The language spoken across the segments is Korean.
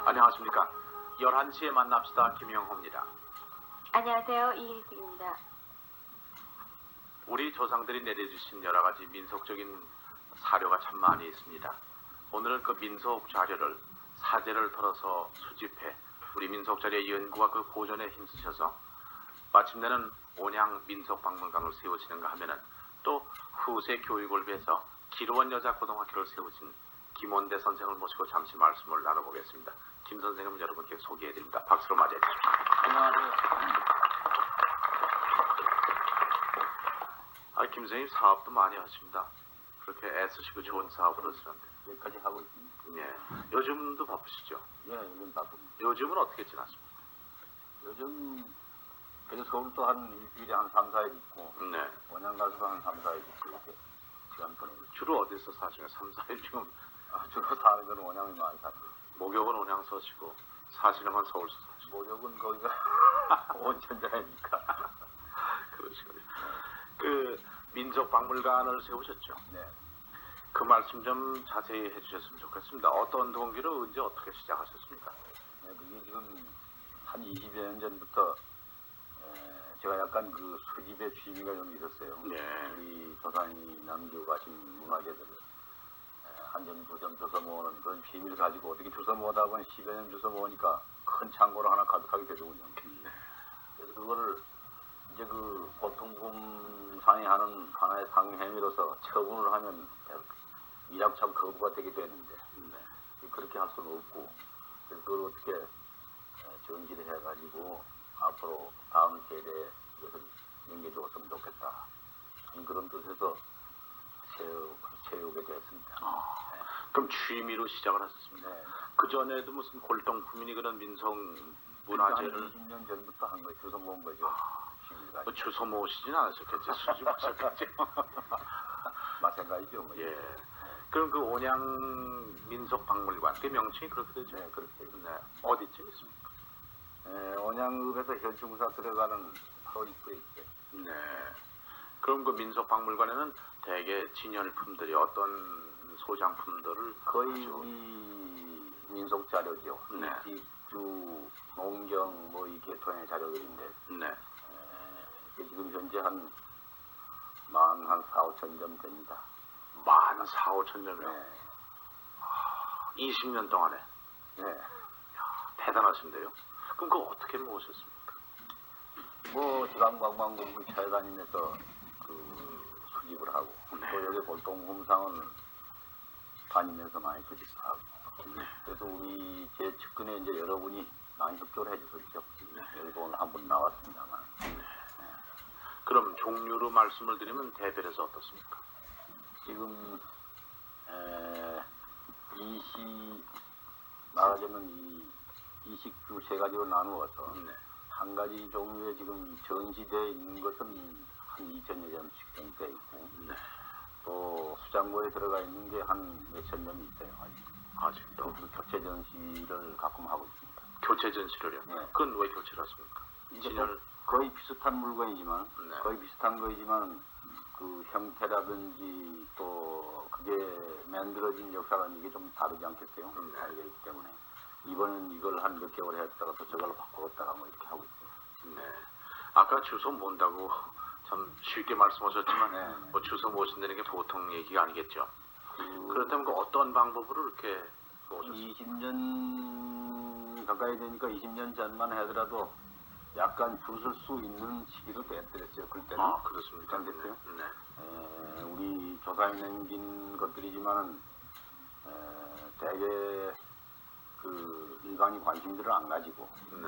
안녕하십니까. 11시에 만납시다. 김영호입니다. 안녕하세요. 이일숙입니다. 우리 조상들이 내려주신 여러 가지 민속적인 사료가 참 많이 있습니다. 오늘은 그 민속 자료를 사제를 털어서 수집해 우리 민속 자료의 연구와 그 보존에 힘쓰셔서 마침내는 온양 민속박물관을 세우시는가 하면은 또 후세 교육을 위해서 기로원 여자고등학교를 세우신 김원대 선생을 모시고 잠시 말씀을 나눠보겠습니다. 김 선생님 여러분께 소개해드립니다. 박수로 맞이해 주십시오. 안녕하세요. 김 선생님 사업도 많이 하십니다. 그렇게 애쓰시고 좋은 사업을 하시는데. 여기까지 하고 있습니다. 예. 요즘도 바쁘시죠? 예, 요즘 바쁩니다. 요즘은 어떻게 지나십니까? 요즘 그래서 서울도 한 일주일에 한 3, 4일 있고 네. 원양 가서도 한 3, 4일 있고 이렇게 시간 보내고 있습니다. 주로 어디서 사시나요? 3, 4일 지금 주로 사는 건 원양이 많이 삽니다. 목욕은 온양 서시고 사시는 건 서울서 사시고. 모욕은 거기가 온천장이니까. 그러시군요. 그 민속박물관을 세우셨죠? 네. 그 말씀 좀 자세히 해주셨으면 좋겠습니다. 어떤 동기로 언제 어떻게 시작하셨습니까? 네, 그게 지금 한 20여 년 전부터 제가 약간 그 수집의 취미가 좀 있었어요. 네. 우리 조상이 남겨가신 문화재들을 한 점, 두 점 주워 모으는 그런 취미를 가지고 어떻게 주워 모으다 보니 10여 년 주워 모으니까 큰 창고를 하나 가득하게 되더군요. 그래서 그거를 이제 그 보통금상에 하는 하나의 상행위로서 처분을 하면 미락참 거부가 되게 되는데 그렇게 할 수는 없고 그래서 그걸 어떻게 정지를 해가지고 앞으로 다음 세대에 이것을 넘겨주었으면 좋겠다 그런 뜻에서 채우게 되었습니다. 그럼 취미로 시작을 하셨습니다. 네. 그 전에도 무슨 골동품이니 그런 민속 문화재를 20년 전부터 한 거예요. 주워 모은 거죠. 취미를 뭐 가지고. 주워 모으시진 않으셨겠죠? 수집하셨겠죠? 마찬가지죠. 뭐. 예. 그럼 그 온양 민속박물관 그 명칭이 그렇게 되죠? 네, 그렇게 되죠. 네. 어디쯤 있습니까? 온양읍에서 현충사 들어가는 터 입구에 있어요. 네. 그럼 그 민속박물관에는 대개 진열품들이 어떤 소장품들을 거의 가지고- 우리 민속 자료죠. 네. 집주, 농경 뭐 이 계통의 자료들인데 네. 지금 현재 한 4,5천 됩니다. 14,500점이요. 네. 20년 동안에 네. 대단하신데요. 그럼 그거 어떻게 모으셨습니까? 뭐 지방관광국이 차에 다니면서 그 수집을 하고 네. 또 여기 골동품상은 다니면서 많이 수집하고 그래서 우리 제 측근에 이제 여러분이 많이 협조를 해주셨죠. 여기도 오늘 한 분 나왔습니다만 그럼 종류로 말씀을 드리면 대별해서 어떻습니까? 지금 말하자면 이 이식주 세 가지로 나누어서 네. 한 가지 종류에 지금 전시되어 있는 것은 한 2,000여 점씩 정도 있고 네. 또 수장고에 들어가 있는 게 한 몇천 점이 있어요. 아직도 그 교체 전시를 가끔 하고 있습니다. 교체 전시를요. 네. 그건 왜 교체를 하십니까? 이제 진열 거의 비슷한 물건이지만 네. 거의 비슷한 거이지만 그 형태라든지 또 그게 만들어진 역사는 이게 좀 다르지 않겠어요? 다르게 있기 때문에 이번엔 이걸 한 몇 개월 했다가 또 저걸로 바꾸었다가 뭐 이렇게 하고 있어요. 네. 아까 주소 모은다고 참 쉽게 말씀하셨지만 네. 뭐 주소 모신다는 게 보통 얘기가 아니겠죠. 그 그렇다면 그 어떤 방법으로 이렇게 모셨습니까? 20년 가까이 되니까 20년 전만 하더라도 약간 줄 설 수 있는 시기로 됐더랬어요. 그때는. 아, 그렇습니까? 안 됐어요? 네. 우리 조상이 남긴 것들이지만은 대개 그 일반이 관심들을 안 가지고 네.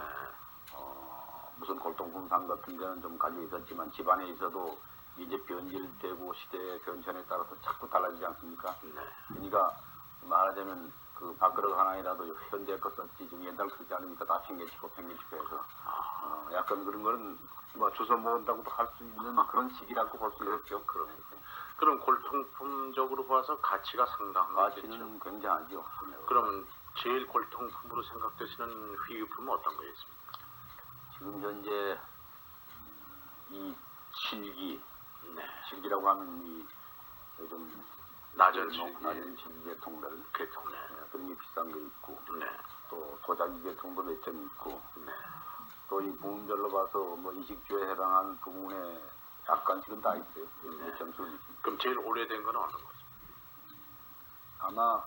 무슨 골동품상 같은 데는 좀 가지고 있었지만 집안에 있어도 이제 변질되고 시대의 변천에 따라서 자꾸 달라지지 않습니까? 네. 그러니까 말하자면 그 밥그릇 하나이라도 현대 거 썼지 지금 옛날 쓰지 않으니까 다 챙겨치고 해서 약간 그런 거는 뭐 주워 모은다고도 할 수 있는 그런 시기라고 볼 수 있겠죠. 그럼 골동품적으로 봐서 가치가 상당한 거겠죠. 가치는 굉장하죠. 그럼 제일 골동품으로 생각되시는 희귀품은 어떤 거 있습니까? 지금 현재 이 실기, 네. 실기라고 하면 이 요즘 낮은 실기. 낮은 실기 계통들 계통. 네. 그런 게 비싼 거 있고 네. 또 도자기 계통도 몇 점 있고 네. 또 이 부문별로 봐서 뭐 이식주에 해당하는 부분에 약간씩은 다 있어요. 몇 점수는 있습니다. 그럼 제일 오래된 건 어느 거죠? 아마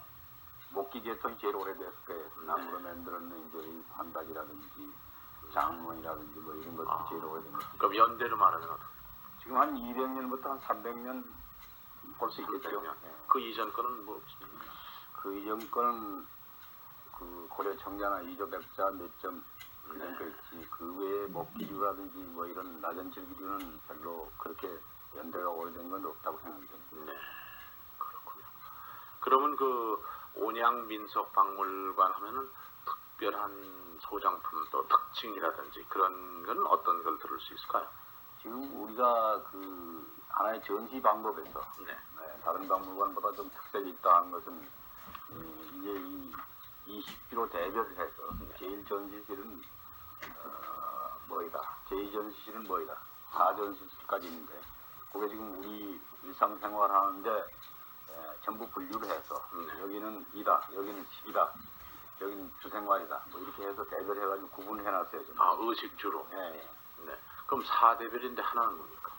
목기 계통이 제일 오래됐을 거예요. 나무로 만들었는 이제 이 판박이라든지 장문이라든지 뭐 이런 것들이 제일 오래된 것. 그럼 연대로 말하면 어떻게? 지금 한 200년부터 한 300년 볼 수 있겠죠. 300년. 예. 그 이전 거는 뭐 그 이전 거는 그 고려 청자나 이조백자 몇 점 그런 거 있지. 그 외에 목기류라든지 뭐 이런 낮은 질기류는 별로 그렇게 연대가 오래된 건 없다고 생각합니다. 네. 그렇군요. 그러면 그 온양민속박물관 하면은 특별한 소장품 또 특징이라든지 그런 건 어떤 걸 들을 수 있을까요? 지금 우리가 그 하나의 전시 방법에서 네. 다른 박물관보다 좀 특색이 있다 하는 것은 이제 이 식비로 대별을 해서 제일 전시실은 뭐이다, 제2전시실은 뭐이다, 4전시실까지 있는데 그게 지금 우리 일상생활 하는데 전부 분류를 해서 여기는 이다, 여기는 식이다, 여기는 주생활이다 뭐 이렇게 해서 대별해가지고 구분해놨어요. 좀. 의식주로. 예, 예. 네. 그럼 4대별인데 하나는 뭡니까?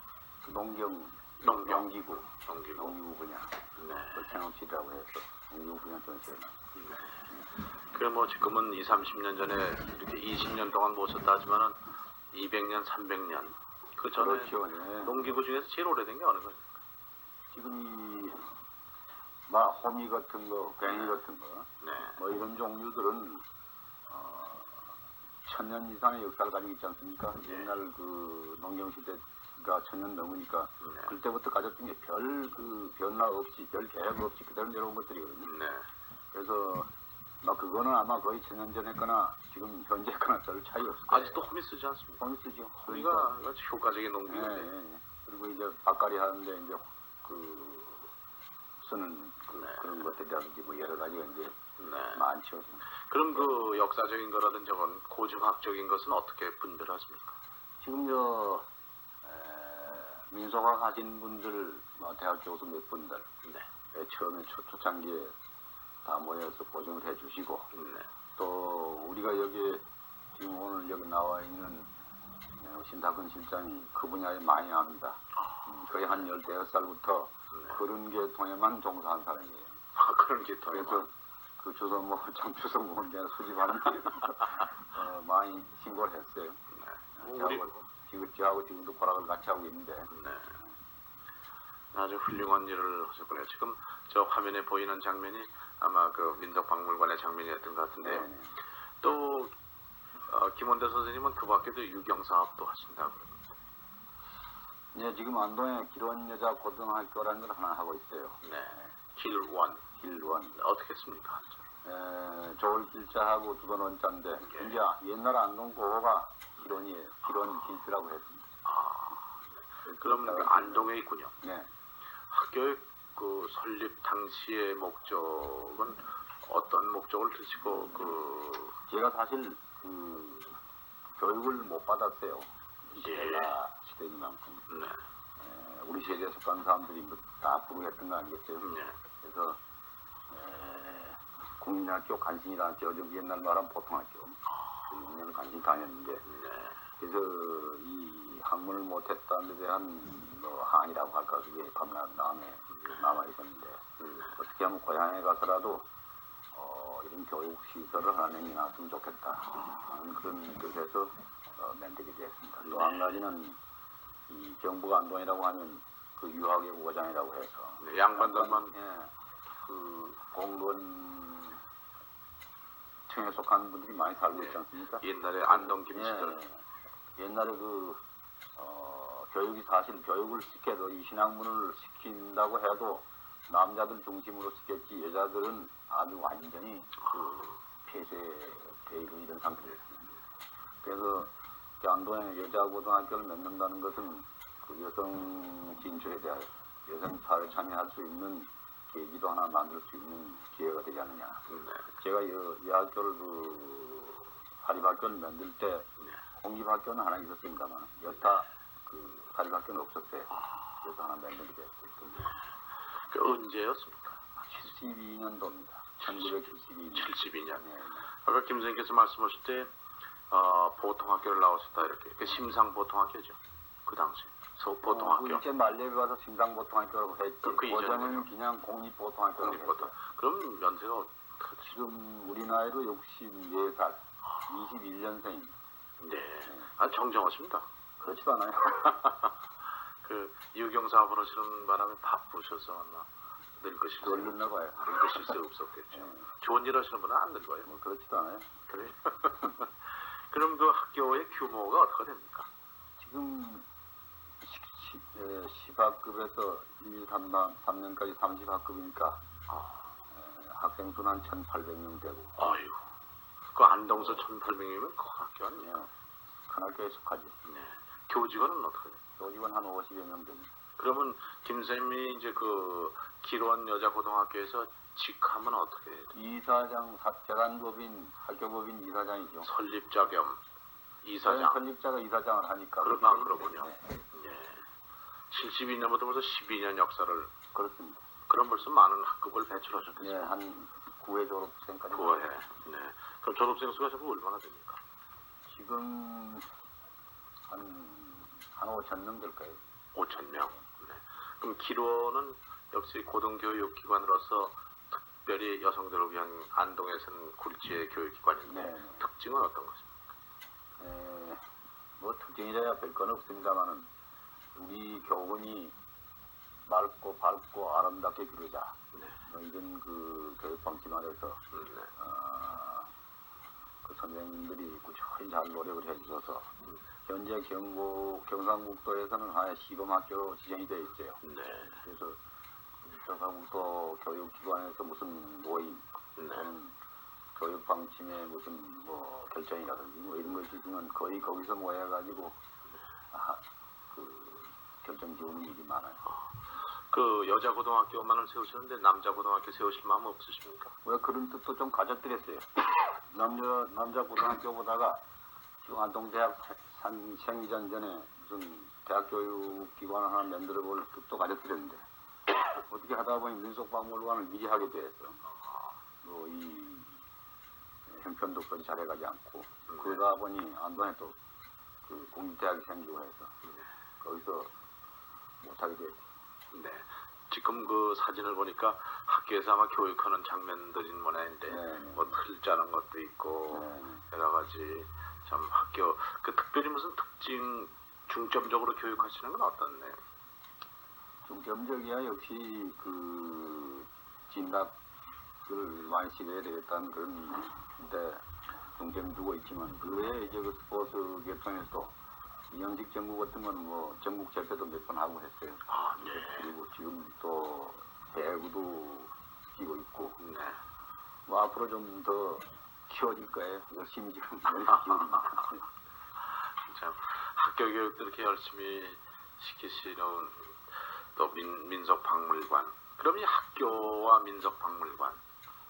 농경, 농경. 농기구, 농기구. 농기구 분야, 네. 창업실이라고 해서 농기구 분야 전시회. 그래 뭐 지금은 20, 30년 전에 이렇게 20년 동안 모셨다 하지만은 200년, 300년 그 전에 그렇죠. 네. 농기구 중에서 제일 오래된 게 어느 거예요? 지금 막 호미 같은 거, 괭이 같은 거, 네. 뭐 이런 종류들은 1000년 이상의 역사를 가지고 있지 않습니까? 옛날 그 농경 시대가 1000년 넘으니까 네. 그때부터 가졌던 게 별 그 변화 없이, 별 계획 없이 그대로 내려온 것들이거든요. 네. 그래서 막 그거는 아마 거의 1000년 전에 거나 지금 현재 거나 별 차이 없을 거예요. 아직도 호미 쓰지 않습니까? 호미 쓰죠. 호미가 아주 효과적인 농기구인데. 예, 예. 그리고 이제 밭갈이 하는데 이제 그 쓰는 그런 것들이라든지 뭐 여러 가지가 이제 네. 많죠. 지금. 그럼 그 역사적인 거라든지 저건 고증학적인 것은 어떻게 분별하십니까? 지금 민속학 하신 분들, 뭐 대학 교수 몇 분들 네. 처음에 초창기에 다 모여서 보증을 해주시고 네. 또 우리가 여기 지금 오늘 여기 나와 있는 신탁근 실장이 그 분야에 많이 압니다. 거의 한 15살부터 그런 계통에만 종사한 사람이에요. 그런 게 더. 그래서 그 주소모, 장주소모 그냥 수집하는 데 많이 신고를 했어요. 우리 저하고 지금도 보락을 같이 하고 있는데. 네. 아주 훌륭한 일을 하셨군요. 지금 저 화면에 보이는 장면이 아마 그 민속박물관의 장면이었던 것 같은데요. 네. 또 김원대 선생님은 그 밖에도 유경사업도 하신다고 그럽니다. 네, 지금 안동에 길원여자고등학교라는 걸 하나 하고 있어요. 네. 길원. 길원. 어떻게 했습니까? 조을 길자하고 두번 원자인데 이제 옛날 안동 고호가 길원이에요. 길원 길드라고 했습니다. 네. 그럼 그 안동에 있군요. 네. 학교의 그 설립 당시의 목적은 어떤 목적을 드시고 제가 사실 그 교육을 못 받았어요. 제가 시대니만큼. 네. 우리 세대에 속한 사람들이 뭐다 부르겠던 거 아니겠어요? 네. 그래서 국민학교 간신이라는 요즘 옛날 말하면 보통학교 그 6년 간신 다녔는데 네. 그래서 이 학문을 못했다는 데 대한 뭐 한이라고 할까 그게 마음에 남아있었는데 어떻게 하면 고향에 가서라도 이런 교육 시설을 하나 내놨으면 좋겠다 하는 그런 뜻에서 만들게 됐습니다. 또 한 가지는 이 경북 안동이라고 하면 그 유학의 고장이라고 해서 네, 양반들만 그 공무원 층에 속한 분들이 많이 살고 있지 않습니까? 옛날에 안동 김씨들. 옛날에 그 교육이 사실 교육을 시켜도 이 신학문을 시킨다고 해도 남자들 중심으로 시켰지 여자들은 아주 완전히 그 폐쇄되어 있는 이런 상태였습니다. 그래서 안동에 여자고등학교를 만든다는 것은 그 여성 진출에 대하여 여성 사회에 참여할 수 있는 계기도 하나 만들 수 있는 기회가 되지 않느냐. 제가 이 학교를 그 사립학교를 만들 때 공립학교는 하나 있었습니다만 여타 그 사립학교는 없었어요. 그래서 하나 만들게 됐어요. 그 언제였습니까? 72년도입니다. 1972년. 72년. 네. 아까 김 선생님께서 말씀하실 때 보통학교를 나오셨다 이렇게 그 심상보통학교죠. 그 당시 보통학교. 일제 말렙에 와서 심상보통학교라고 했지. 그 이전에 그전에는 뭐죠? 그냥 공립보통학교라고 공립보통. 했어. 그럼 연세가 어떻게 되죠? 지금 우리 나이로 64살, 21년생입니다. 네. 아 정정하십니다. 그렇지도 않아요. 그 유경사업을 하시는 바람에 바쁘셔서 아마 늙으실 수 늙었나 봐요. 늙으실 수 없었겠죠. 좋은 일 하시는 분은 안 늙어요. 뭐 그렇지도 않아요. 그래. 그럼 그 학교의 규모가 어떻게 됩니까? 지금 10학급에서 1, 3년까지 30학급이니까 학생 수는 한 1,800명 되고 아유, 그 안동서 1,800이면 그 학교 아니에요? 큰 학교에 속하지. 네. 교직원은 어떻게 돼요? 교직원 한 50여 명 됩니다. 그러면 김 선생님이 이제 그 기론 여자고등학교에서 직함은 어떻게 해요? 이사장, 재단법인, 학교법인 이사장이죠. 설립자 겸 이사장. 설립자가 이사장을 하니까. 그렇군요. 네, 네. 72년부터 벌써 12년 역사를. 그렇습니다. 그럼 벌써 많은 학급을 배출하셨겠어요? 네, 한 9회 졸업생까지. 9회. 네. 그럼 졸업생 수가 전부 얼마나 됩니까? 지금 한 5천 명 될까요? 5,000명. 네. 그럼 기로는 역시 고등교육기관으로서 특별히 여성들을 위한 안동에서는 굴지의 교육기관인데 네. 특징은 어떤 것입니까? 뭐 특징이라야 별 건 없습니다만은 우리 교훈이 맑고 밝고 아름답게 기르자. 네. 뭐 이런 그 교육 방침 아래서 네. 그 선생님들이 꾸준히 잘 노력을 해주셔서 현재 경상북도에서는 하나의 시범학교로 지정이 되어 있어요. 네. 그래서 경상북도 교육기관에서 무슨 모임 또는 교육 방침의 무슨 뭐 결정이라든지 뭐 이런 것이 있으면 거의 거기서 모여가지고 그 결정 지우는 일이 많아요. 그 여자 고등학교만을 세우시는데 남자 고등학교 세우실 마음 없으십니까? 왜 그런 뜻도 좀 가졌더랬어요. 남자 고등학교 보다가 지금 안동대학 생기전 전에 무슨 대학교육기관 하나 만들어 볼 뜻도 가졌더랬는데 어떻게 하다 보니 민속박물관을 미리 하게 됐어. 뭐 이 형편도 잘해가지 않고 그러다 보니 안동에 또 그 공립대학이 생기고 해서 거기서 못하게 됐지. 네. 지금 그 사진을 보니까 학교에서 아마 교육하는 장면들인 모양인데 네. 뭐 틀자는 것도 있고 네. 여러 가지 참 학교 그 특별히 무슨 특징 중점적으로 교육하시는 건 어떻네요? 중점적이야 역시 그 진학을 많이 시켜야 되겠다는 그런데 중점 두고 있지만 그 외에 이제 그 스포츠 계통에서 연식 전국 같은 건 뭐 전국 재패도 몇 번 하고 했어요. 아, 네. 그리고 지금 또 배구도 뛰고 있고 네. 뭐 앞으로 좀 더 키워질 거예요. 열심히 지금 키우니까. 참 학교 교육도 이렇게 열심히 시키시는 또 민속박물관. 그럼 이 학교와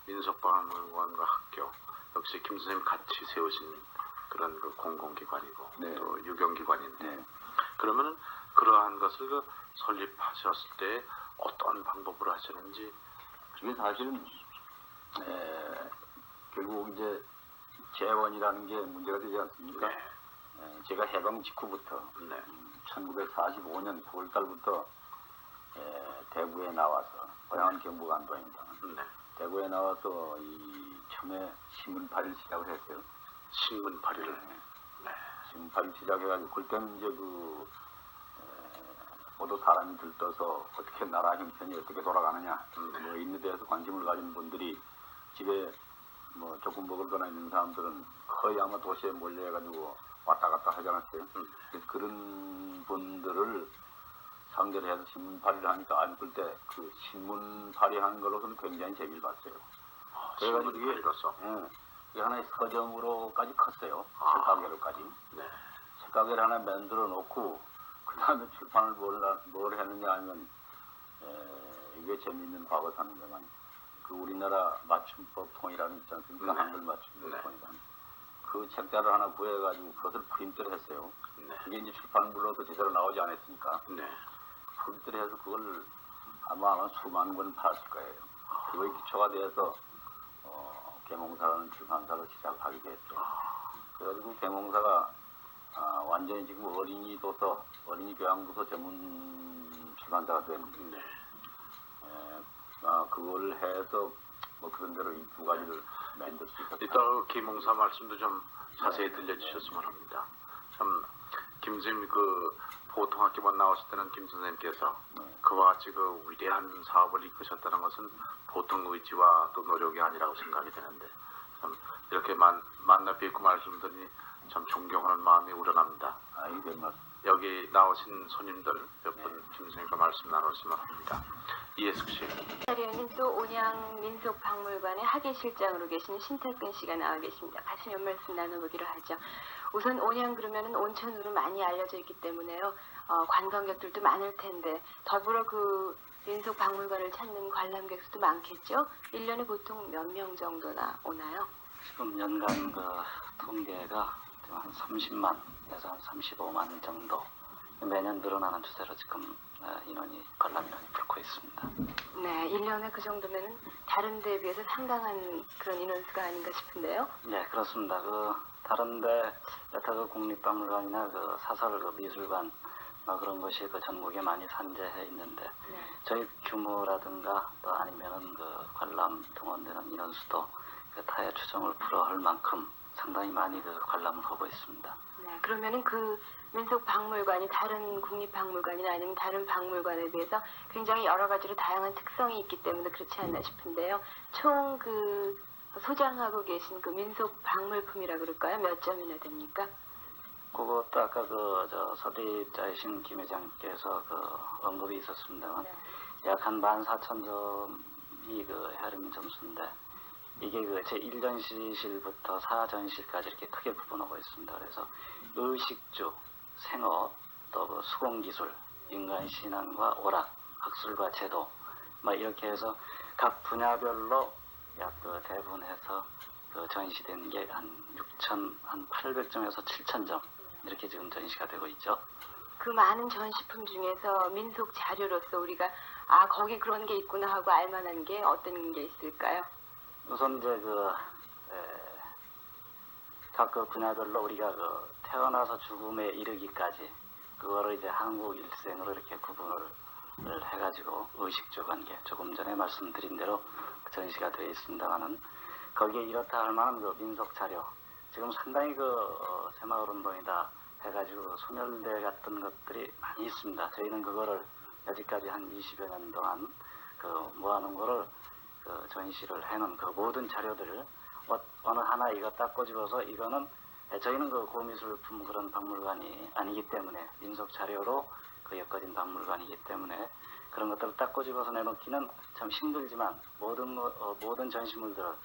민속박물관과 학교 역시 김 선생님 같이 세우신 그런 그 공공기관이고 네. 또 유경기관인데 네. 그러면은 그러한 것을 그 설립하셨을 때 어떤 방법으로 하시는지. 그게 사실은 결국 이제 재원이라는 게 문제가 되지 않습니까? 네. 제가 해방 직후부터 네. 1945년 9월달부터 대구에 나와서 고향은 경북 안동입니다. 네. 대구에 나와서 이 처음에 신문파를 시작을 했어요. 신문파리를. 네. 신문파를 시작해가지고 그때는 이제 모두 사람이 들떠서 어떻게 나라 형편이 어떻게 돌아가느냐 뭐 이런 데 대해서 관심을 가진 분들이 집에 뭐 조금 먹을 거나 있는 사람들은 거의 아마 도시에 몰려가지고 왔다 갔다 하지 않았어요. 그래서 그런 분들을 상대를 해서 신문팔이를 하니까 안 그때 그 신문팔이 하는 걸로서는 굉장히 재미를 봤어요. 그래가지고 이게 이게 하나의 서점으로까지 컸어요. 책가게로까지. 네. 책가게를 하나 만들어 놓고 그 다음에 출판을 뭘 했느냐 하면 이게 재미있는 과거사입니다만 그 우리나라 맞춤법 통이라는 있지 않습니까? 네. 한글 맞춤법 네. 통이라는 그 책자를 하나 구해가지고 그것을 프린트를 했어요. 네. 그게 이제 출판물로도 제대로 나오지 않았으니까 네. 프린트를 해서 그걸 아마 수만 권 팔았을 거예요. 그거에 기초가 돼서 계몽사라는 출판사를 시작하게 됐죠. 그래가지고 계몽사가 완전히 지금 어린이 도서, 어린이 교양도서 전문 출판사가 됐는데 그거를 해서 뭐 그런 대로 이 두 가지를 만들 수 있었다. 이따 김홍사 말씀도 좀 자세히 들려주셨으면 합니다. 참 김선생님 그 보통학교만 나오실 때는 김 선생님께서 그와 같이 그 위대한 사업을 이끄셨다는 것은 보통 의지와 또 노력이 아니라고 생각이 되는데 참 이렇게 만나 뵙고 말씀드리니 참 존경하는 마음이 우러납니다. 아이 별 말씀. 여기 나오신 손님들 몇 분 김 선생님과 말씀 나눴으면 합니다. 이해숙 씨. 자리에는 또 온양민속박물관의 학예실장으로 계시는 신태근 씨가 나와 계십니다. 같이 몇 말씀 나눠보기로 하죠. 우선 온양 그러면은 온천으로 많이 알려져 있기 때문에요. 관광객들도 많을 텐데 더불어 그 민속박물관을 찾는 관람객 수도 많겠죠. 1년에 보통 몇 명 정도나 오나요? 지금 연간 그 통계가 지금 한 30만에서 한 35만 정도 매년 늘어나는 추세로 지금 관람 인원이 불고 있습니다. 네, 1년에 그 정도면은 다른 데에 비해서 상당한 그런 인원수가 아닌가 싶은데요. 네, 그렇습니다. 그 다른데 여타 그 국립박물관이나 그 사설 그 미술관 그런 것이 그 전국에 많이 산재해 있는데 네. 저희 규모라든가 또 아니면은 그 관람 동원되는 인원수도 그 타의 추정을 불허할 만큼 상당히 많이 그 관람을 하고 있습니다. 네, 그러면은 그 민속박물관이 다른 국립박물관이나 아니면 다른 박물관에 비해서 굉장히 여러 가지로 다양한 특성이 있기 때문에 그렇지 않나 싶은데요. 총 그 소장하고 계신 그 민속박물품이라 그럴까요? 몇 점이나 됩니까? 그것도 아까 저 설립자이신 김 회장님께서 그 언급이 있었습니다만 네. 약 한 14,000점이 그 헤아림 점수인데 이게 그 제1전시실부터 4전시실까지 이렇게 크게 구분하고 있습니다. 그래서 의식주, 생업, 또 그 수공기술, 인간신앙과 오락, 학술과 제도 이렇게 해서 각 분야별로 약 그 대분해서 그 전시된 게 한 6,800점에서 7,000점 이렇게 지금 전시가 되고 있죠. 그 많은 전시품 중에서 민속 자료로서 우리가 거기 그런 게 있구나 하고 알만한 게 어떤 게 있을까요? 우선 이제 각 그 분야별로 우리가 그 태어나서 죽음에 이르기까지 그거를 이제 한국 일생으로 이렇게 구분을 해가지고 의식주 관계 조금 전에 말씀드린 대로 전시가 되어 있습니다만은 거기에 이렇다 할 만한 그 민속 자료 지금 상당히 그 새마을운동이다 해가지고 소멸돼 갔던 것들이 많이 있습니다. 저희는 그거를 여지까지 한 20여 년 동안 그 모아놓은 거를 그 전시를 해놓은 그 모든 자료들을 어느 하나 이거 딱 꼬집어서 이거는 저희는 그 고미술품 그런 박물관이 아니기 때문에 민속 자료로 그 엮어진 박물관이기 때문에 그런 것들을 딱 꼬집어서 내놓기는 참 힘들지만 모든 전시물들을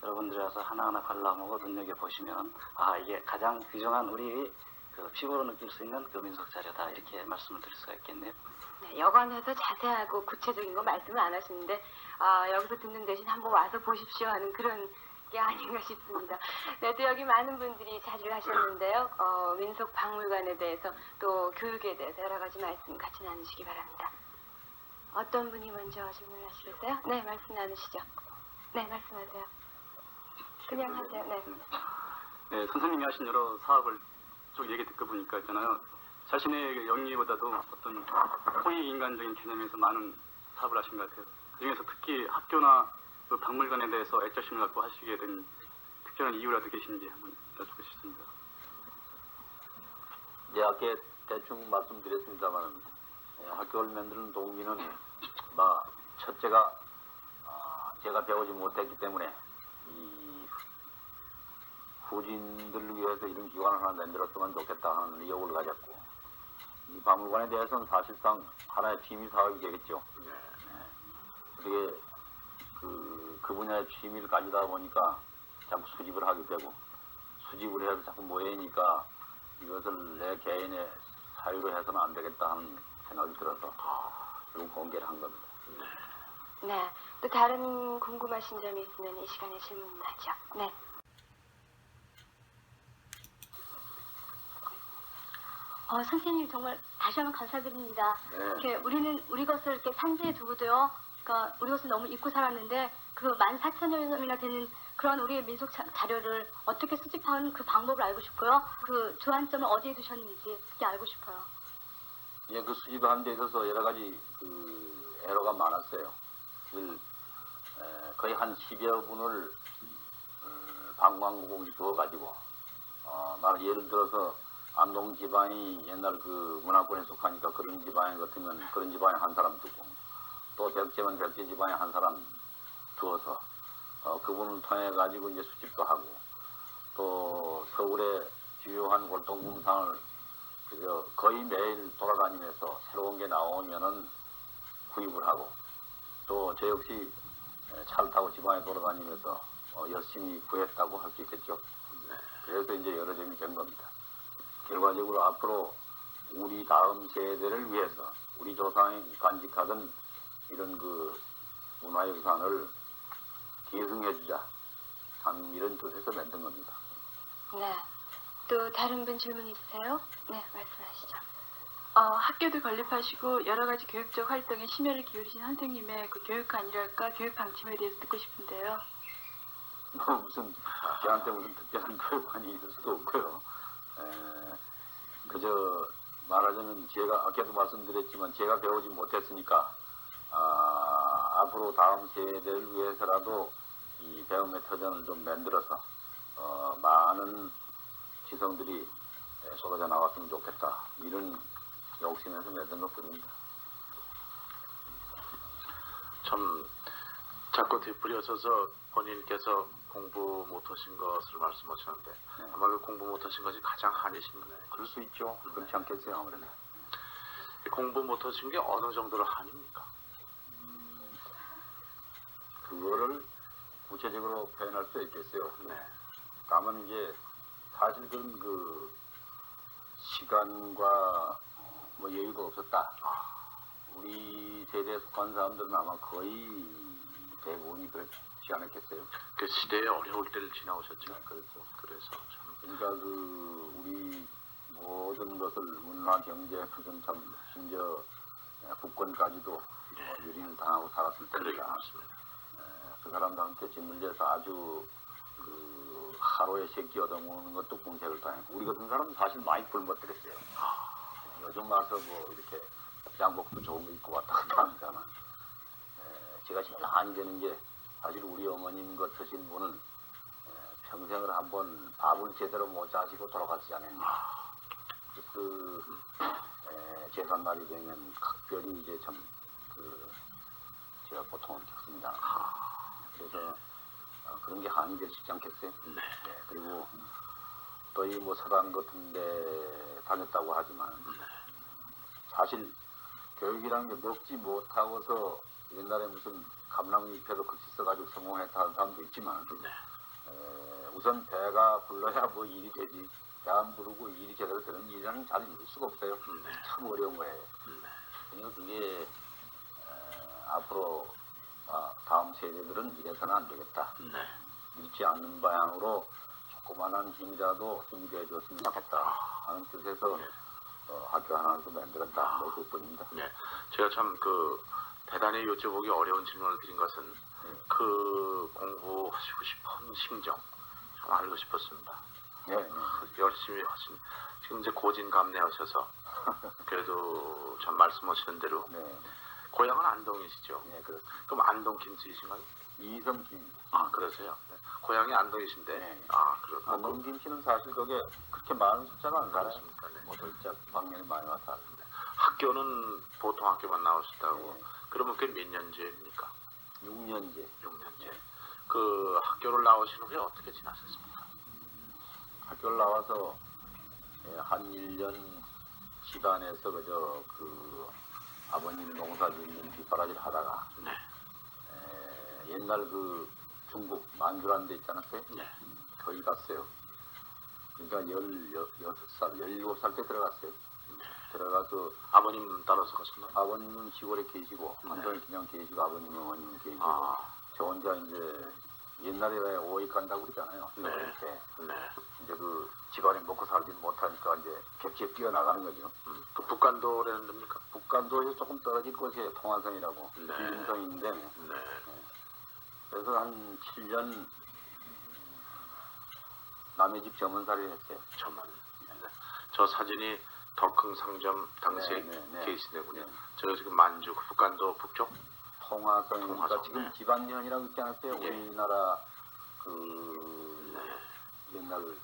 여러분들이 와서 하나하나 관람하고 눈여겨보시면 이게 가장 귀중한 우리 그 피부로 느낄 수 있는 그 민속 자료다 이렇게 말씀을 드릴 수가 있겠네요. 네, 여관에서 자세하고 구체적인 거 말씀을 안 하시는데 여기서 듣는 대신 한번 와서 보십시오 하는 그런 게 아닌가 싶습니다. 네, 또 여기 많은 분들이 자리를 하셨는데요. 민속 박물관에 대해서 또 교육에 대해서 여러 가지 말씀 같이 나누시기 바랍니다. 어떤 분이 먼저 질문을 하시겠어요? 네, 말씀 나누시죠. 네, 말씀하세요. 그냥 하세요. 네. 네, 선생님이 하신 여러 사업을 쭉 얘기 듣고 보니까 있잖아요. 자신의 영리보다도 어떤 호의 인간적인 개념에서 많은 사업을 하신 것 같아요. 그중에서 특히 학교나 그 박물관에 대해서 애처심을 갖고 하시게 된 특별한 이유라도 계신지 한번 여쭙고 싶습니다. 예, 아까 대충 말씀드렸습니다만 학교를 만드는 동기는 첫째가 제가 배우지 못했기 때문에 이 후진들을 위해서 이런 기관을 하나 만들었으면 좋겠다 하는 의욕을 가졌고 이 박물관에 대해서는 사실상 하나의 취미 사업이 되겠죠. 그게 그 분야의 취미를 가지다 보니까 자꾸 수집을 하게 되고 수집을 해서 자꾸 모이니까 이것을 내 개인의 사유로 해서는 안 되겠다 하는 생각이 들어서 지금 공개를 한 겁니다. 네, 또 다른 궁금하신 점이 있으면 이 시간에 질문하죠. 네. 선생님 정말 다시 한번 감사드립니다. 네. 이렇게 우리는 우리 것을 이렇게 상세히 두고도요. 그러니까 우리 것을 너무 잊고 살았는데 그 14,000여 점이나 되는 그런 우리의 민속 자료를 어떻게 수집하는 그 방법을 알고 싶고요. 그 주안점을 어디에 두셨는지 그게 알고 싶어요. 예, 그 수집하는 데 있어서 여러 가지 그 애로가 많았어요. 거의 한 10여 분을 방광국에 두어가지고 말 예를 들어서 안동 지방이 옛날 그 문화권에 속하니까 그런 지방 같으면 그런 지방에 한 사람 두고 또 백제면 백제 지방에 한 사람 두어서 그분을 통해 가지고 이제 수집도 하고 또 서울의 주요한 골동품상을 그저 거의 매일 돌아다니면서 새로운 게 나오면은 구입을 하고 또 저 역시 차를 타고 지방에 돌아다니면서 열심히 구했다고 할 수 있겠죠. 그래서 이제 여러 점이 된 겁니다. 결과적으로 앞으로 우리 다음 세대를 위해서 우리 조상이 간직하던 이런 그 문화유산을 계승해주자 하는 이런 뜻에서 만든 겁니다. 네. 또 다른 분 질문 있으세요? 네, 말씀하시죠. 학교도 건립하시고 여러 가지 교육적 활동에 심혈을 기울이신 선생님의 그 교육관이랄까 교육 방침에 대해서 듣고 싶은데요. 무슨 저한테 무슨 특별한 교육관이 있을 수도 없고요. 그저 말하자면 제가 아까도 말씀드렸지만 제가 배우지 못했으니까 앞으로 다음 세대를 위해서라도 이 배움의 터전을 좀 만들어서 많은 지성들이 쏟아져 나왔으면 좋겠다 이런 욕심에서 만든 것뿐입니다. 참 자꾸 뒷부려져서 본인께서 공부 못하신 것을 말씀하셨는데 아마 그 공부 못하신 것이 가장 한이신 거네요. 그럴 수 있죠. 그렇지 않겠어요 아무래도. 공부 못하신 게 어느 정도로 한입니까? 그거를 구체적으로 표현할 수 있겠어요. 네. 다만 이제 사실 그런 그 시간과 뭐 여유가 없었다. 우리 세대에 속한 사람들은 아마 거의 대부분이 그렇지 않았겠어요. 그 시대의 어려울 때를 지나오셨죠. 그렇죠. 그래서 참 그러니까 그 우리 모든 것을 문화, 경제, 그건 참 심지어 국권까지도 유린을 당하고 살았을 그러게 때니까 맞습니다. 그 사람들한테 짓물려서 아주 그 하루에 세끼 얻어먹는 것도 공세를 당했고 우리 같은 사람은 사실 많이 굶어뜨렸어요. 요즘 와서 뭐 이렇게 양복도 좋은 거 입고 왔다 갔다 합니다만 제가 제일 한이 되는 게 사실 우리 어머님 같으신 분은 평생을 한번 밥을 제대로 못 자시고 돌아가시지 않았냐. 그 제삿날이 되면 각별히 이제 참 그 제가 고통을 겪습니다. 그래서 그런 게 한이 될 수 있지 않겠어요? 네. 그리고 또 이 뭐 서당 같은데 다녔다고 하지만 사실 교육이라는 게 먹지 못하고서 옛날에 무슨 감람잎에도 글씨 써가지고 성공했다 하는 사람도 있지만 우선 배가 불러야 뭐 일이 되지 배 안 부르고 일이 제대로 되는 일이라는 잘 이룰 수가 없어요. 참 어려운 거예요. 그러니까 그게 앞으로 다음 세대들은 이래서는 안 되겠다. 잃지 않는 방향으로 조그만한 힘이라도 힘이 되어줬으면 좋겠다 하는 뜻에서 학교 하나를 좀 만들었다. 뭐 그뿐입니다. 네. 제가 참 그 대단히 여쭤보기 어려운 질문을 드린 것은 그 공부하시고 싶은 심정 좀 알고 싶었습니다. 네. 열심히 하신 지금 이제 고진감래하셔서 그래도 참 말씀하시는 대로 네. 고향은 안동이시죠? 네, 그렇습니다. 그럼 안동 김씨이신가요? 이성김. 그러세요? 네. 고향이 안동이신데 네. 그렇고 안동 김씨는 사실 그게 그렇게 많은 숫자가 안 살아요. 그렇습니까? 네. 뭐 글자 방면이 많이 와서 학교는 보통 학교만 나오셨다고 네. 그러면 그게 몇 년째입니까? 6년째. 6년째. 그 학교를 나오신 후에 어떻게 지나셨습니까? 학교를 나와서 한 1년 시간에서 그저 그 아버님 농사 짓는 뒷바라지를 하다가 네. 옛날 그 중국 만주라는 데 있지 않았어요? 네. 거기 갔어요. 그러니까 16살, 17살 때 들어갔어요. 들어가서 아버님 따라서 가셨나요? 아버님은 시골에 계시고 안동에 그냥 계시고 아버님, 어머님 계시고 저 혼자 이제 옛날에 왜 오이 간다고 그러잖아요. 네. 이렇게 네. 이제 그 집안에 먹고 살지는 못하니까 이제 객지에 뛰어나가는 거죠. 그 북간도라는 데입니까? 북간도에서 조금 떨어질 곳이에요. 통화성이라고 네. 기름성이 있는데 네. 그래서 한 7년 남의 집 점원살이 했어요. 정말. 네. 저 사진이 덕흥 상점 당시에 네. 계시네군요. 네. 저 지금 만주 북간도 북쪽. 통화성이니까 통화성, 지금 네. 집안년이라고 있지 않았어요? 예. 우리나라 그 옛날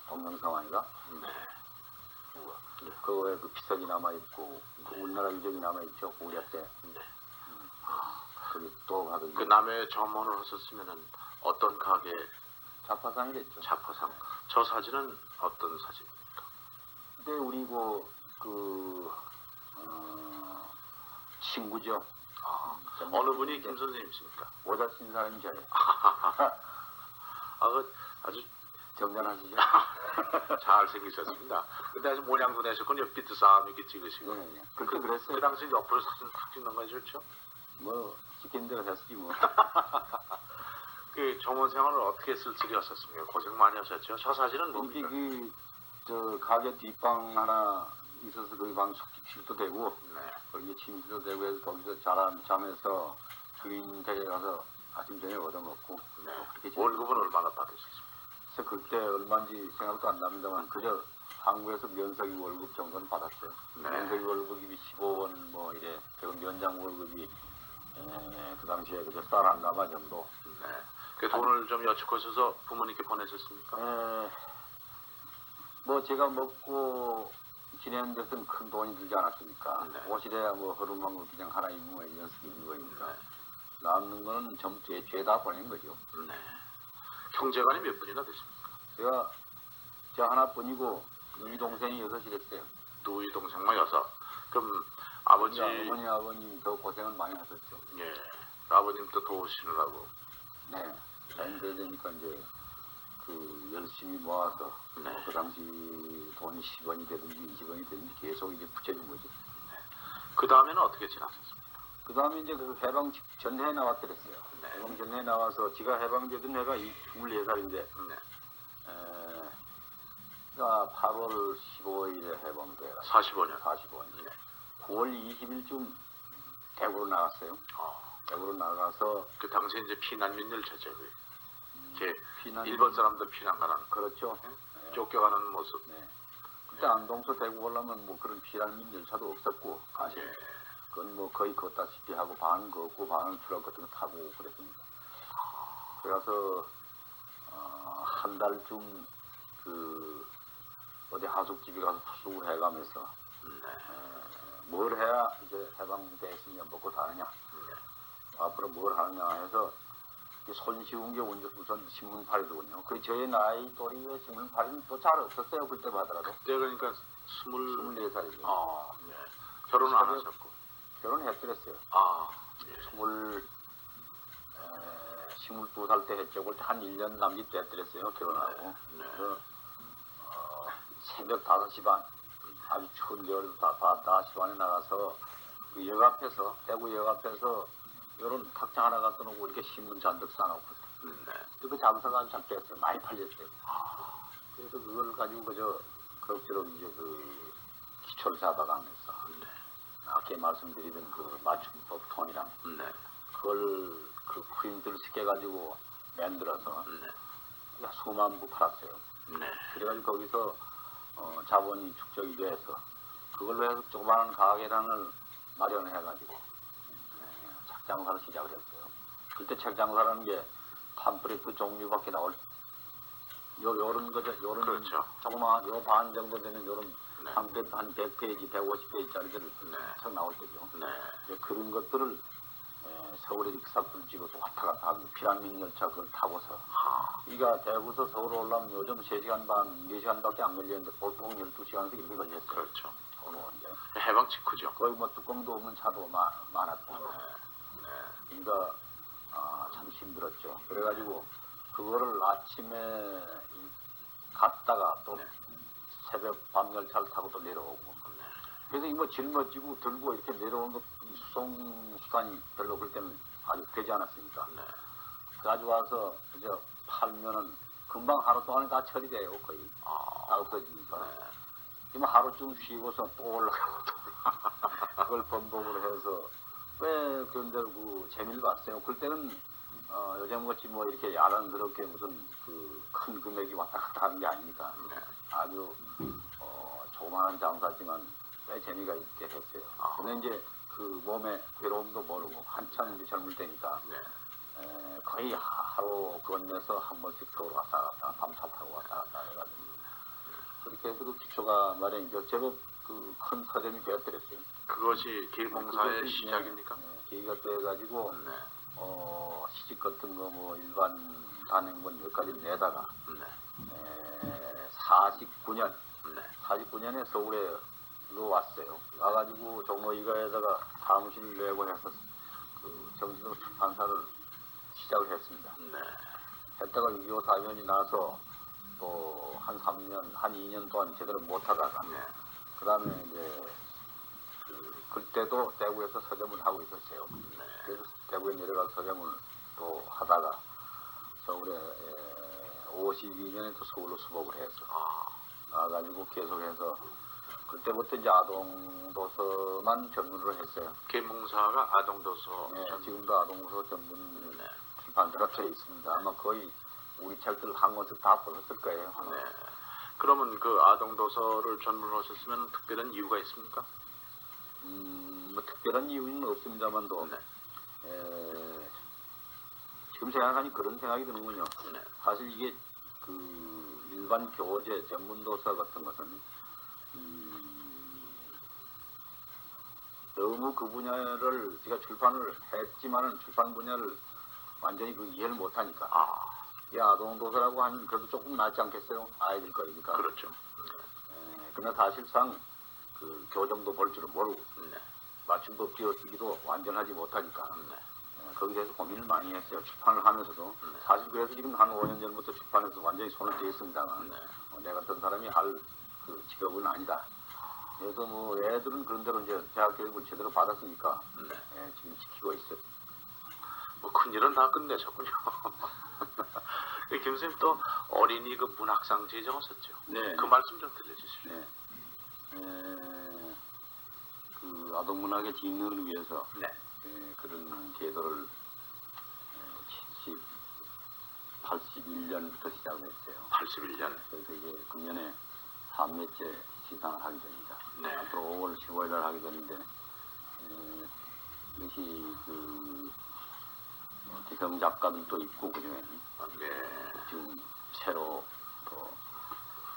동명성환이가 네. 그거에 그 비석이 남아 있고 그 우리나라 유적이 남아 있죠. 고려 때. 네. 그게 또 하던 그 남해 점원을 하셨으면은 어떤 가게 자파상이랬죠. 자파상. 저 사진은 어떤 사진입니까? 근데 우리 친구죠. 어느 분이 김 선생님이십니까? 모자 쓴 사람이 저예요. 그 아주 정전하시죠? 잘 생기셨습니다. 근데 아주 모양도 내셨군요. 비트싸움 이렇게 찍으시고. 네. 그때 그랬어요. 그 당시 옆으로 사진 탁 찍는 거 좋죠? 뭐 시킨 대로 했지 뭐. 그 정원 생활을 어떻게 쓸쓸히 하셨습니까? 고생 많이 하셨죠? 저 사진은 이게 뭡니까? 저 가게 뒷방 하나 있어서 그 방 숙식실도 되고 네. 거기 침실도 되고 해서 거기서 잠에서 주인 댁에 가서 아침 저녁 얻어먹고 네. 그렇게 월급은 얼마나 받으셨습니까? 그래서 그때 얼마인지 생각도 안 납니다만 그저 한국에서 면석이 월급 정도는 받았어요. 네. 면석이 월급이 15원 뭐 이래 그리고 면장 월급이 그 당시에 그저 쌀 한 가마 정도. 네. 그 돈을 좀 여쭙고셔서 부모님께 보내셨습니까? 뭐 제가 먹고 지내는 데서는 큰 돈이 들지 않았으니까 네. 옷이래야 뭐 허름한 거 그냥 하나 입는 거 연습 입는 거니까 남는 거는 전부 죄다 보낸 거죠. 네. 형제간이 몇 분이나 되십니까? 제가 저 하나뿐이고 우리 동생이 6이랬어요. 누이 동생만 6. 그럼 아버지, 어머니 아버님 더 고생을 많이 하셨죠. 예, 아버님도 도우시느라고. 네. 자연대회 되니까 이제 그 열심히 모아서 네. 그 당시 돈이 10원이 되든지 20원이 되든지 계속 이제 붙여준 거죠. 그 다음에는 어떻게 지나셨습니까? 그 다음에 이제 그 해방 전해에 나왔더랬어요. 네. 해방 전해에 나와서 지가 해방되던 해가 24살인데 네. 그러니까 8월 15일에 해방돼요. 45년. 45년. 네. 9월 20일쯤 대구로 나갔어요. 대구로 나가서 그 당시에 이제 피난민 열차죠. 이렇게 피난 일본 사람들 피난 가는 그렇죠. 쫓겨가는 모습. 네. 그때 안동서 대구 올라면 뭐 그런 피난민 열차도 없었고 사실 예. 그건 뭐 거의 걷다시피 하고 반은 걷고 반은 트럭 같은 거 타고 그랬습니다. 그래서 한 달쯤 그 어디 하숙집에 가서 투숙을 해가면서 뭘 해야 이제 해방됐으면 먹고 사느냐 앞으로 뭘 하느냐 해서 손쉬운 게 우선 신문팔이더군요. 그 저희 나이 또래의 신문팔이는 또 잘 없었어요. 그때 하더라도. 그때 그러니까 24살이죠. 네. 결혼은 안 하셨고. 결혼했더랬어요. 예. 22살 때 했죠. 그때 한 1년 남짓 됐더랬어요. 결혼하고. 네. 그래서 새벽 5시 반 아주 추운 겨울에도 5시 반에 나가서 그 역 앞에서 대구 역 앞에서 이런 탁자 하나 갖다 놓고 이렇게 신문 잔뜩 싸놓고 그 장사가 아주 잘 됐어요. 많이 팔렸어요. 그래서 그걸 가지고 그저 그럭저럭 이제 그 기초를 잡아가면서 아까 말씀드리던 그 맞춤법 톤이랑 그걸 그 프린트를 시켜가지고 만들어서 수만 부 팔았어요. 그래가지고 거기서 자본이 축적이 돼서 그걸로 해서 조그마한 가게랑을 마련해가지고 책장사를 시작을 했어요. 그때 책장사라는 게 팜프레트 종류밖에 나올 요런 거죠. 요런 그렇죠. 조그마한 요 반 정도 되는 요런 팜프레트 한 100페이지, 150페이지짜리들 책 나올 때죠. 그런 것들을 서울에 기사불 찍어서 왔다 갔다 하고 피난민 열차 그걸 타고서 이가 대구서 서울 올라오면 요즘 3시간 반, 4시간밖에 안 걸리는데 보통 12시간씩 이렇게 걸렸어요. 그렇죠. 올라오는데. 해방 직후죠. 거의 뭐 뚜껑도 없는 차도 많았고 그러니까 참 힘들었죠. 그래가지고 그거를 아침에 갔다가 또 새벽 밤 열차를 타고 또 내려오고 그래서 이거 짊어지고 들고 이렇게 내려오는 거 수송 수단이 별로 그럴 때는 아직 되지 않았으니까 가져와서 이제 팔면은 금방 하루 동안에 다 처리돼요. 거의 다 없어지니까 이뭐 하루쯤 쉬고서 또 올라가고 또 그걸 번복을 해서 왜 그런데 그 재미를 봤어요. 그때는 요즘같이 뭐 이렇게 야단스럽게 무슨 그 큰 금액이 왔다 갔다 하는 게 아니니까 아주 조그마한 장사지만 꽤 재미가 있게 했어요. 근데 이제 그 몸에 괴로움도 모르고 한참 이제 젊을 때니까 거의 하루 건너서 한 번씩 서울 왔다 갔다 밤차 타고 왔다 갔다 해가지고 그렇게 해서 그 기초가 마련이죠. 제법 그 큰 서점이 되었더랬어요. 그것이 계몽사의 그것이, 시작입니까? 계기가 돼가지고 네. 시집 같은 거 뭐 일반 단행본 몇 가지 내다가 네. 49년 네. 49년에 서울에 왔어요. 와가지고 종로이가에다가 사무실을 내고 해서 그 정신으로 출판사를 시작을 했습니다. 네. 했다가 6.25 사변이 나서 또 한 3년, 한 2년 동안 제대로 못하다가 그 다음에 이제 그때도 대구에서 서점을 하고 있었어요. 그래서 대구에 내려가서 서점을 또 하다가 서울에 52년에 또 서울로 수복을 했어. 와가지고 계속해서 그때부터 이제 아동도서만 전문으로 했어요. 계몽사가 아동도서 네, 지금도 아동도서 전문 출판사가 돼 있습니다. 아마 거의 우리 책들 한 권씩 다 보셨을 거예요. 네. 그러면 그 아동도서를 전문으로 하셨으면 특별한 이유가 있습니까? 뭐 특별한 이유는 없습니다만도 네. 지금 생각하니 그런 생각이 드는군요. 네. 사실 이게 그 일반 교재 전문도서 같은 것은 너무 그 분야를 제가 출판을 했지만은 출판 분야를 완전히 그 이해를 못하니까 이 아동도서라고 하면 그래도 조금 낫지 않겠어요? 아이들 거니까. 그렇죠. 그러나 사실상 그 교정도 볼 줄은 모르고 맞춤법 띄어쓰기도 완전하지 못하니까 거기에 대해서 고민을 많이 했어요. 출판을 하면서도. 사실 그래서 지금 한 5년 전부터 출판해서 완전히 손을 떼었습니다만 내 같은 사람이 할 그 직업은 아니다. 그래서 뭐 애들은 그런 대로 이제 대학 교육을 제대로 받았으니까 지금 지키고 있어요. 뭐 큰일은 다 끝내셨군요. 김 선생님 또 어린이 그 문학상 제정하셨죠? 네. 그 말씀 좀 들려주십시오. 네. 그 아동문학의 진흥을 위해서 그런 제도를 81년부터 시작을 했어요. 81년. 그래서 이제 금년에 3회째 시상을 하게 됩니다. 네. 앞으로 5월 15일 날 하게 되는데 이것이 그 기성 작가들도 있고 그중에 지금 새로 또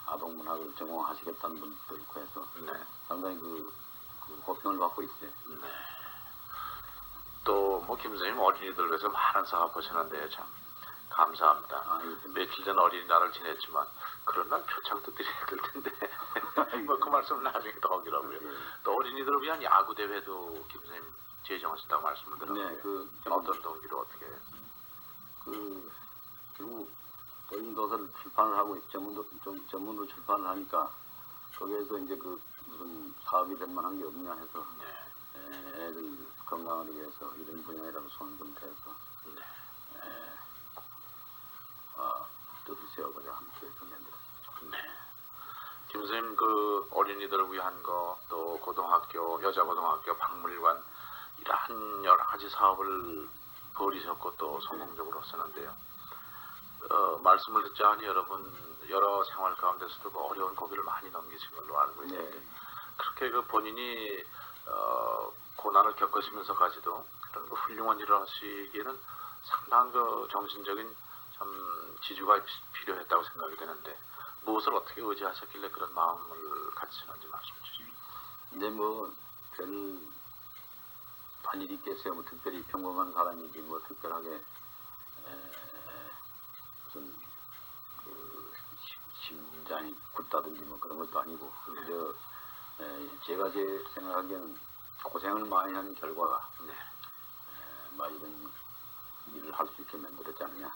아동문학을 전공하시겠다는 분도 있고 해서 상당히 그 호평을 받고 있어요. 또 뭐 김 선생님 어린이들 위해서 많은 사업 하시는데요. 참 감사합니다. 며칠 전 어린이날을 지냈지만 그런 날 표창도 드려야 될 텐데 뭐 그 말씀은 나중에 더 하기라고요. 또 어린이들을 위한 야구 대회도 김 선생님 제정하셨다고 말씀을 드렸는데 어떤 동기로 어떻게 결국 어린이도서를 출판을 하고 전문으로 출판을 하니까 거기에서 이제 그 무슨 사업이 될 만한 게 없냐 해서 애들 건강을 위해서 이런 분야에다가 손을 좀 대서 뜻을 세워보자 함께 해서 만들었습니다. 김 선생님 그 어린이들을 위한 거 또 고등학교 여자고등학교 박물관 이러한 여러 가지 사업을 벌이셨고 또 성공적으로 하셨는데요. 말씀을 듣자 하니 여러분 여러 생활 가운데서도 그 어려운 고비를 많이 넘기신 걸로 알고 있는데 그렇게 그 본인이 고난을 겪으시면서까지도 그런 그 훌륭한 일을 하시기에는 상당한 그 정신적인 참 지주가 필요했다고 생각이 되는데 무엇을 어떻게 의지하셨길래 그런 마음을 가지시는지 말씀 주시죠. 근데 별 반일이 있겠어요. 뭐 특별히 평범한 사람이지 뭐 특별하게 무슨 그 심장이 굳다든지 뭐 그런 것도 아니고 제가 생각하기에는 고생을 많이 하는 결과가 막 이런 일을 할 수 있게 만들었지 않느냐.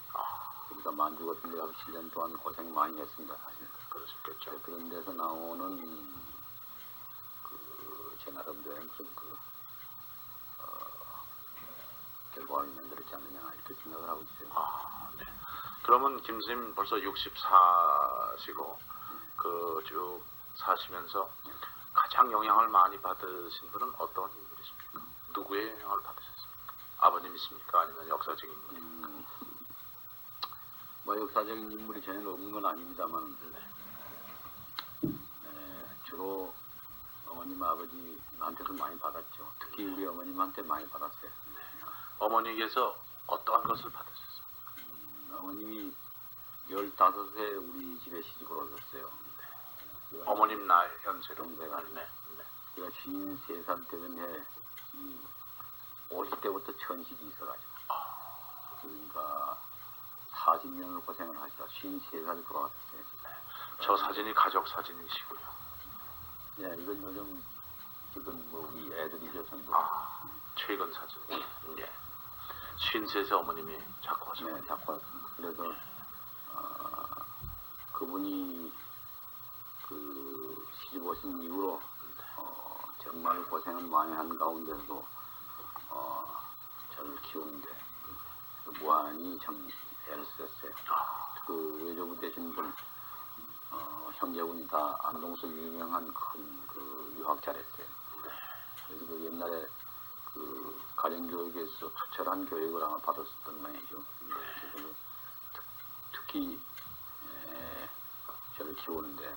그러니까 만주 같은 데 가서 7년 동안 고생 많이 했습니다. 사실. 그러셨겠죠. 그런 데서 나오는 제 나름대로의 무슨 결과를 만들었지 않느냐 이렇게 생각을 하고 있어요. 그러면 김 선생님 벌써 64시고 그 쭉 사시면서 가장 영향을 많이 받으신 분은 어떤 인물이십니까? 누구의 영향을 받으셨습니까? 아버님이십니까? 아니면 역사적인 분? 뭐 역사적인 인물이 전혀 없는 건 아닙니다만 주로 어머님 아버지한테서 많이 받았죠. 특히 우리 어머님한테 많이 받았어요. 어머니께서 어떠한 것을 받으셨습니까? 어머님이 15세 우리 집에 시집을 오셨어요. 어머님 나이 연세로? 연세가. 네. 제가 53살 되던 해 50대부터 천식이 있어가지고 그러니까 40년을 고생을 하시다 53살이 돌아가셨어요. 저 사진이 가족 사진이시고요. 네, 이건 요즘 지금 뭐 우리 애들이죠 전부. 최근 사진. 예. 53세 어머님이 자꾸 하셨어요. 네, 자꾸 왔습니다. 그래서 그분이 그 시집 오신 이후로 정말 고생을 많이 한 가운데서 저를 키우는데 무한히 참 애를 썼어요. 그 외조부 되신 분 형제분이 다 안동서 유명한 큰 그 유학자랬어요. 그래서 그 옛날에 그 가정교육에서 투철한 교육을 아마 받았었던 모양이죠. 그래서 특히 저를 키우는데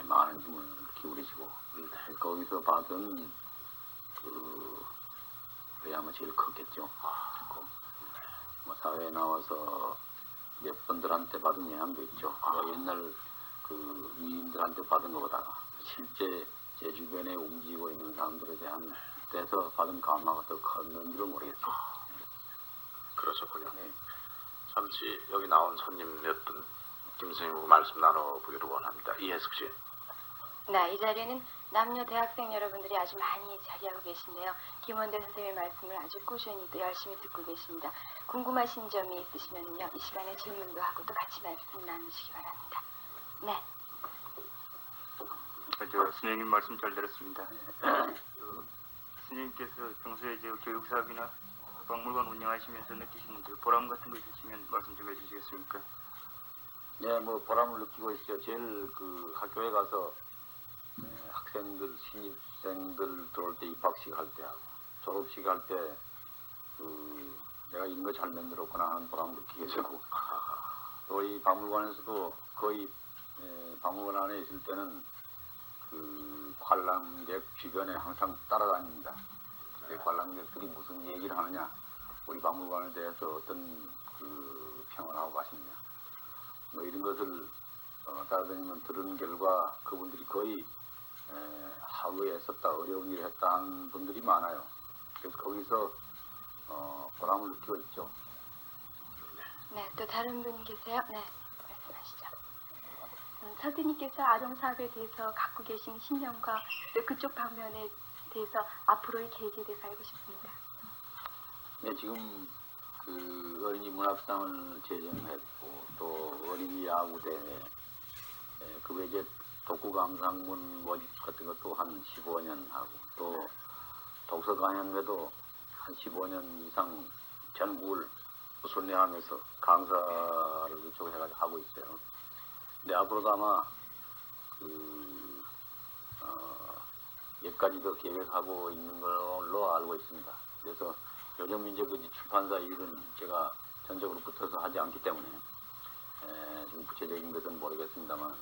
많은 힘을 기울이시고 거기서 받은 그게 아마 제일 컸겠죠. 뭐 사회에 나와서 몇 분들한테 받은 영향도 있죠. 옛날 그 위인들한테 받은 것보다 실제 제 주변에 움직이고 있는 사람들에 대한 데서 받은 감화가 더 컸는지를 모르겠어요. 그러셨군요. 잠시 여기 나온 손님 몇 분 김선생님하고 말씀 나눠보기를 원합니다. 이혜숙 씨. 네, 이 자리에는 남녀 대학생 여러분들이 아주 많이 자리하고 계신데요. 김원대 선생님의 말씀을 아주 꾸준히 또 열심히 듣고 계십니다. 궁금하신 점이 있으시면요, 이 시간에 질문도 하고 또 같이 말씀 나누시기 바랍니다. 네. 스님님 말씀 잘 들었습니다. 스님께서 평소에 이제 교육 사업이나 박물관 운영하시면서 느끼시는 보람 같은 거 있으시면 말씀 좀 해주시겠습니까? 네, 뭐 보람을 느끼고 있어요. 제일 그 학교에 가서 학생들, 신입생들 들어올 때 입학식 할 때 하고 졸업식 할 때 내가 이런 거 잘 만들었구나 하는 보람을 느끼게 되고 또 이 박물관에서도 거의 박물관 안에 있을 때는 그 관람객 주변에 항상 따라다닙니다. 관람객들이 무슨 얘기를 하느냐, 우리 박물관에 대해서 어떤 그 평을 하고 가시느냐, 뭐 이런 것을 따라다니면 들은 결과 그분들이 거의 하루에 애썼다, 어려운 일을 했다 하는 분들이 많아요. 그래서 거기서 보람을 느끼고 있죠. 네, 또 다른 분 계세요? 네, 말씀하시죠. 선생님께서 아동사업에 대해서 갖고 계신 신념과 또 그쪽 방면에 대해서 앞으로의 계획에 대해서 알고 싶습니다. 네, 지금 그 어린이 문학상을 제정했고 또 어린이 야구대회 그 외에 이제 독후감상문 모집 같은 것도 한 15년 하고 또 독서강연회도 한 15년 이상 전국을 순회하면서 강사를 요청해가지고 하고 있어요. 근데 앞으로도 아마 몇 가지 더 계획하고 있는 걸로 알고 있습니다. 그래서 요즘 이제 그 출판사 일은 제가 전적으로 붙어서 하지 않기 때문에 좀 구체적인 것은 모르겠습니다만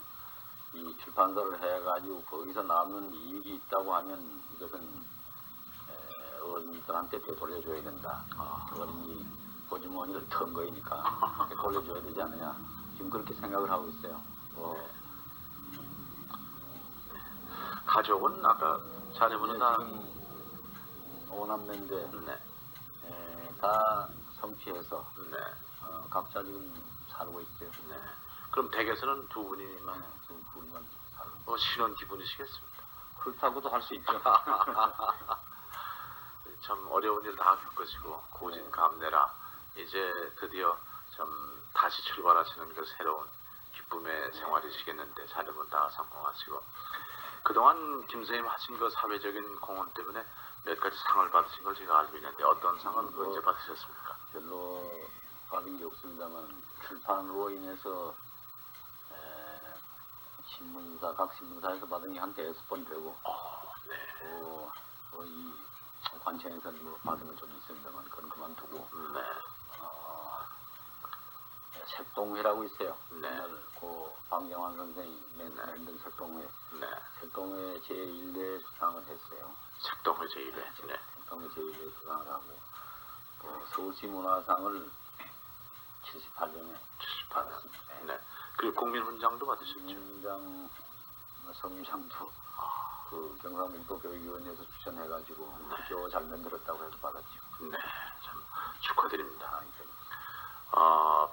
이 출판사를 해가지고 거기서 남는 이익이 있다고 하면 이것은 어린이들한테 되돌려줘야 된다. 어린이 보지머니를 턴 거니까 돌려줘야 되지 않느냐. 지금 그렇게 생각을 하고 있어요. 가족은 아까 자녀분은 다 지금 5남매인데 네. 다 성취해서 네. 각자 지금 살고 있어요. 네. 그럼 댁에서는 두 분이만 지금 둘만 살고 신혼 기분이시겠습니다. 그렇다고도 할 수 있죠. 참 어려운 일 다 겪으시고 고진감래라 이제 드디어 좀 다시 출발하시는 그 새로운 기쁨의 생활이시겠는데 자녀분 다 성공하시고 그동안 김 선생님 하신 그 사회적인 공헌 때문에 몇 가지 상을 받으신 걸 제가 알고 있는데 어떤 상을 언제 받으셨습니까? 별로 받은 게 없습니다만 출판으로 인해서 신문사 각 신문사에서 받은 게 한 5번 되고 네. 거의 관청에서 뭐 받은 건 좀 있습니다만 그건 그만두고 네. 색동회라고 있어요. 네. 옛날 고 방정환 선생이 만든 색동회. 네. 색동회 제1회 수상을 했어요. 색동회 제1회. 네. 색동회 제1회 수상을 하고 또 서울시 문화상을 78년에 받았습니다. 네. 그리고 국민훈장도 받으셨죠. 민장 성장도 그 경상북도교육위원회에서 추천해가지고 그저 잘 만들었다고 해서 받았죠. 네. 참 축하드립니다.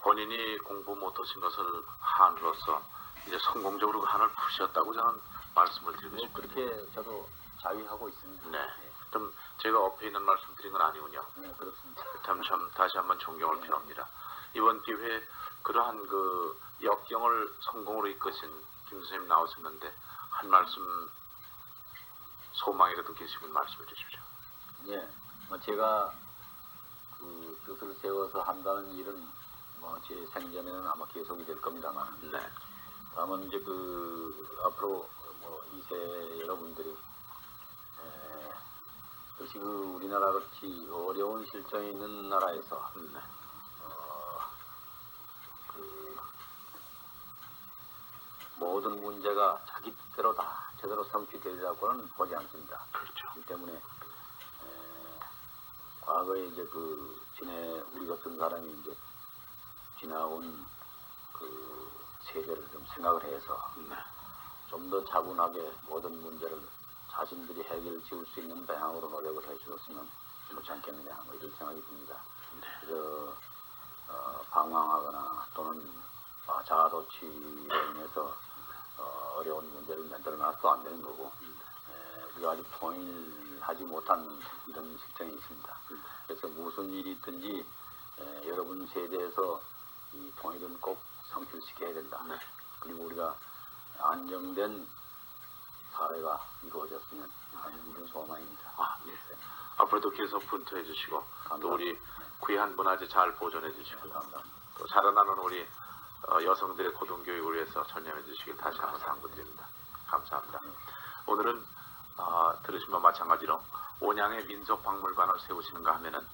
본인이 공부 못하신 것을 한으로서 이제 성공적으로 한을 푸셨다고 저는 말씀을 드리고 뭐 싶습니다. 그렇게 저도 자위하고 있습니다. 네. 좀 제가 업에 있는 말씀 드린 건 아니군요. 네, 그렇습니다. 참 다시 한번 존경을 표합니다. 이번 기회에 그러한 그 역경을 성공으로 이끄신 김 선생님 나오셨는데 한 말씀 소망이라도 계시면 말씀해 주십시오. 예, 뭐 제가 그 뜻을 세워서 한다는 일은 뭐 제 생전에는 아마 계속이 될 겁니다만, 네. 다만 이제 그 앞으로 뭐 2세 여러분들이 역시 그 우리나라 같이 어려운 실정이 있는 나라에서 네. 그 모든 문제가 자기 뜻대로 다 제대로 성취되리라고는 보지 않습니다. 그렇죠. 그렇기 때문에 과거에 이제 그 우리 같은 사람이 이제 지나온 그 세대를 좀 생각을 해서 네. 좀 더 차분하게 모든 문제를 자신들이 해결 지을 수 있는 방향으로 노력을 해주었으면 좋지 않겠느냐 뭐 이런 생각이 듭니다. 그래서 방황하거나 또는 자아도취로 인해서 어려운 문제를 만들어놔도 안 되는 거고 우리가 아직 통일하지 못한 이런 실정이 있습니다. 그래서 무슨 일이 있든지 여러분 세대에서 이 통일은 꼭 성취시켜야 된다. 그리고 우리가 안정된 사회가 이루어졌으면 하는 이런 소망입니다. 예. 앞으로도 계속 분투해 주시고 또 우리 귀한 문화재 잘 보존해 주시고 또 자라나는 우리 여성들의 고등교육을 위해서 전념해 주시길 다시 한번 당부드립니다. 감사합니다. 오늘은 들으신 바와 마찬가지로 온양의 민속박물관을 세우시는가 하면은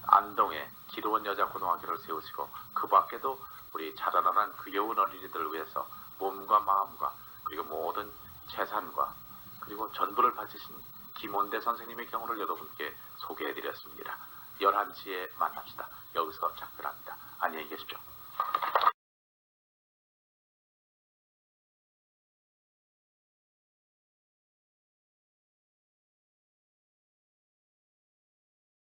안동에 기로원 여자고등학교를 세우시고 그 밖에도 우리 자라나는 귀여운 어린이들을 위해서 몸과 마음과 그리고 모든 재산과 그리고 전부를 바치신 김원대 선생님의 경우를 여러분께 소개해드렸습니다. 11시에 만납시다. 여기서 작별합니다. 안녕히 계십시오.